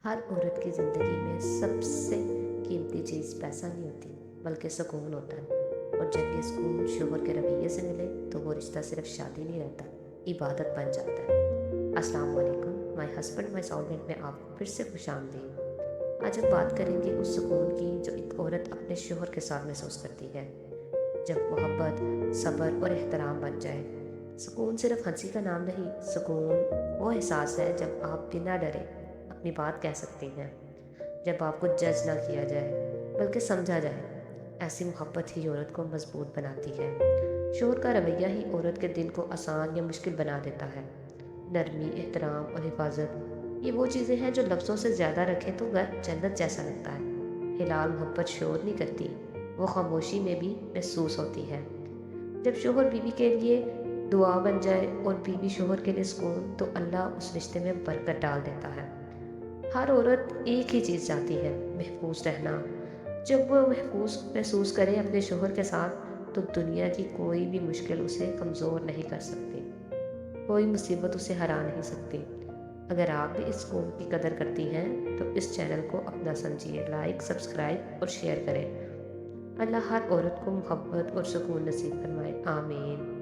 हर औरत की ज़िंदगी में सबसे कीमती चीज़ पैसा नहीं होती, बल्कि सुकून होता है। और जब ये सुकून शोहर के रवैये से मिले तो वो रिश्ता सिर्फ शादी नहीं रहता, इबादत बन जाता है। अस्सलाम वालेकुम, माय हस्बैंड माय सोलमेट में आपको फिर से खुशामदीद। आज हम बात करेंगे उस सुकून की जो एक औरत अपने शोहर के साथ महसूस करती है, जब मोहब्बत, सब्र और एहतराम बन जाए। सुकून सिर्फ हंसी का नाम नहीं, सुकून वो एहसास है जब आप बिना डरे अपनी बात कह सकती हैं, जब आपको जज ना किया जाए बल्कि समझा जाए। ऐसी मोहब्बत ही औरत को मजबूत बनाती है। शोहर का रवैया ही औरत के दिन को आसान या मुश्किल बना देता है। नरमी, एहतराम और हिफाजत, ये वो चीज़ें हैं जो लफ्ज़ों से ज़्यादा रखें तो घर जन्नत जैसा लगता है। हिलाल मोहब्बत शोर नहीं करती, वो खामोशी में भी महसूस होती है। जब शोहर बीवी के लिए दुआ बन जाए और बीवी शोहर के लिए सुकून, तो अल्लाह उस रिश्ते में बरकत डाल देता है। हर औरत एक ही चीज़ चाहती है, महफूज रहना। जब वो महफूज महसूस करे अपने शोहर के साथ, तो दुनिया की कोई भी मुश्किल उसे कमज़ोर नहीं कर सकती, कोई मुसीबत उसे हरा नहीं सकती। अगर आप भी इस कौम की कदर करती हैं तो इस चैनल को अपना समझिए, लाइक, सब्सक्राइब और शेयर करें। अल्लाह हर औरत को मोहब्बत और सुकून नसीब फरमाए, आमीन।